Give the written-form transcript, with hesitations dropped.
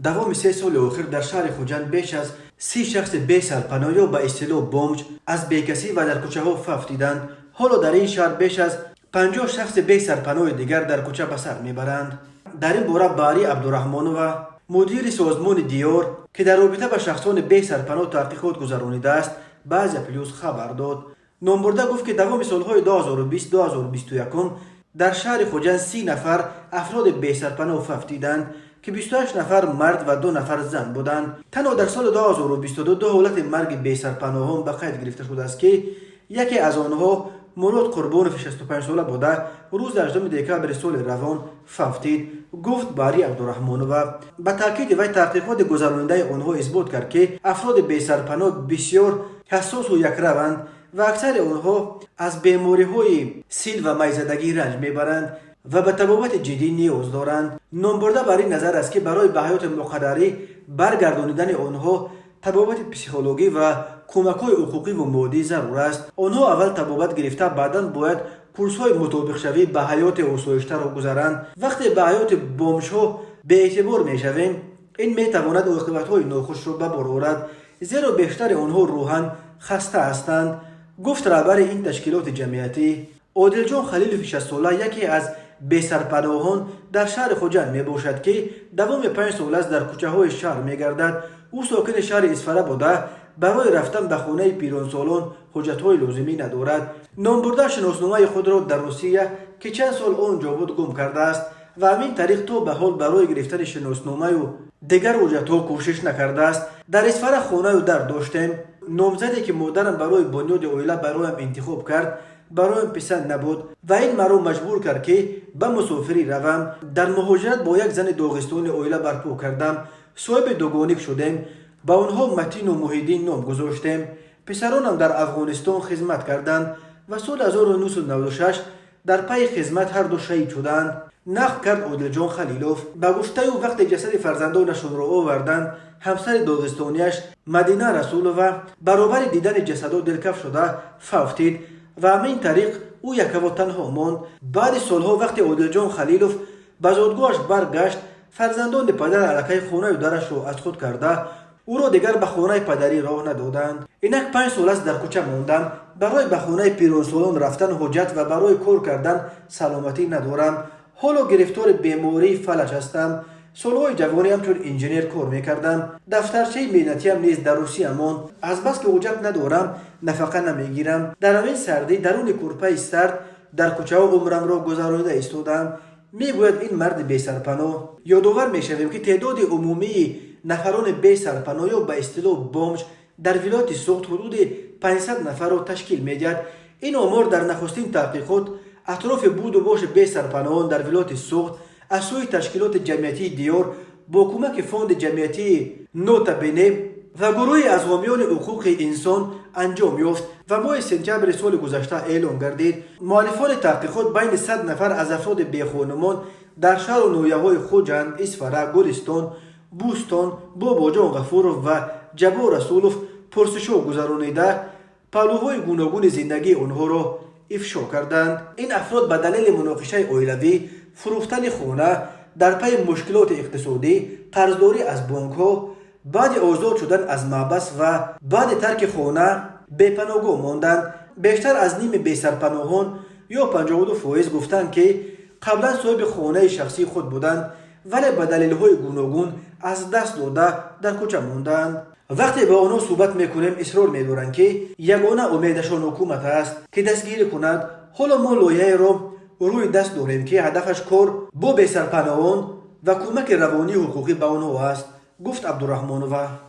دوام 3 سال اخیر در شهر خوجند بیش از 30 شخص بی سرپناه یا به اصطلاح بومج از بیکسی و در کوچه ها افتیدند. حالا در این شهر بیش از 50 شخص بی سرپناه دیگر در کوچه به سر میبرند. در این باره باری عبدالرحمنوف مدیر سازمان دیار که در رابطه با شخصان بی سرپناه تحقیقات گذرانیده است بعضی پلیوس خبر داد. نامبرده گفت که دوام سالهای 2020-2021 در شهر خوجند 30 نفر افراد بی سرپناه افتیدند که 28 نفر مرد و 2 نفر زن بودند. تنها در سال 2022 دو حالت مرگ بی سرپناهان به قید گرفته شده است که یکی از آنها مراد قربانوف 65 ساله بوده روز 18 دکبر سال روان افتید، گفت باری عبدالرحمنوف. به تاکید وی تحقیقات گذراننده آنها اثبات کرد که افراد بی سرپناه بسیار حساس و یکروند و اکثر آنها از بیماری‌های سیل و میزدگی رنج میبرند و به طبابت جدی نیاز دارند. نامبرده بر این نظر است که برای به حیات مقرری برگردانیدن آنها طبابت پسیکولوژی و کمک‌های حقوقی و مادی ضرور است. آنها اول طبابت گرفته بعداً باید کورس‌های مطابق شوی به حیات آسایش‌تر را گذرند. وقتی به حیات بومش‌ها به اعتبار می‌شویم این می‌تواند عاقبت‌های ناخوش را به بار آورد، زیرا بیشتر آنها روحاً خسته هستند، گفت رهبر این تشکیلات جمعیتی. عادل جان خلیلوف 60 ساله یکی از بی سرپناهان در شهر خوجند می باشد که دوام 5 سال است در کوچه های شهر می گردد. او ساکن شهر اسفره بوده برای رفتن به خانه پیران سالان حجت های لازمی ندارد. نامبرده شناسنامه خود را در روسیه که چند سال آنجا بود گم کرده است و همین طریق تا به حال برای گرفتن شناسنامه و دیگر حجت ها کوشش نکرده است. در اسفره خانه و در داشتیم. نامزدی که مادرم برای بنیاد عائله برایم انتخاب کرد برایم پسند نبود و این مرا مجبور کرد که به مسافری روم. در مهاجرت با یک زن داغستانی عائله برپا کردم. صاحب دوگانیک شدیم. با آنها متین و محیدین نام گذاشتیم. پسرانم در افغانستان خدمت کردند و سال 1996 در پی خدمت هر دو شهید شدند، نقل کرد عادل جان خلیلوف. به گفته او وقتی جسد فرزندانشان را آوردند همسر داغستانیش مدینه رسولوف برابر دیدن جسدها دلکف شده افتید و همین طریق او یک و تنها ماند. بعد سالها وقتی عادل جان خلیلوف به زادگاهش برگشت فرزندان پدر علاقه خانه و درش را از خود کرده او را دیگر به خانه پدری راه ندادند. اینک 5 سال است در کوچه ماندم. برای به خانه پیرانسالان رفتن حجت و برای کار کردن سلامتی ندارم. حالا گرفتار بیماری فلج هستم. سالهای جوانی همچون انجینیر کار میکردم. دفترچه مهنتی هم نیز در روسیه ماند. از بس که حجت ندارم نفقه نمیگیرم. در همین سردی درون کورپه سرد در کوچه ها عمرم را گذرانیده ایستادم. میگوید این مرد بی سرپناه. یادآور میشویم که تعداد عمومی نفران بی سرپناه یا به اصطلاح بومج در ولایت سوخت حدود 500 نفر را تشکیل میدهد. این آمار در نخستین تحقیقات اطراف بود و باش بی سرپناهان در ولایت سوخت از سوی تشکیلات جمعیتی دیار با کمک فوند جمعیتی نوتابنه و گروهی از حامیان حقوق انسان انجام یافت و ماه سپتامبر سال گذشته اعلام گردید. مؤلفان تحقیقات بین 100 نفر از افراد بی خانمان در شهر و نویه‌های خوجند، اسفره، گلستان، بوستان، باباجان غفورов و جبار رسولov پرسش‌ها گذرانیده پهلوهای گوناگون زندگی آنها را افشا کردند. این افراد به دلیل مناقشه عائلوی، فروختن خانه، در پی مشکلات اقتصادی، قرضداری از بانک‌ها، بعد آزاد شدن از محبس و بعد ترک خانه به پناهگاه ماندند. بیشتر از نیم بی سرپناهان یا 52% گفتند که قبلا صاحب خانه شخصی خود بودند ولی به دلایل گوناگون از دست داده در کوچه ماندند. وقتی با آنها صحبت میکنیم اصرار می‌دارند که یگانه امیدشان حکومت است که دستگیری کند. حالا ما لایحه را روی دست داریم که هدفش کار با بی سرپناهان و کمک روانی حقوقی به آنها است، گفت عبدالرحمنوف.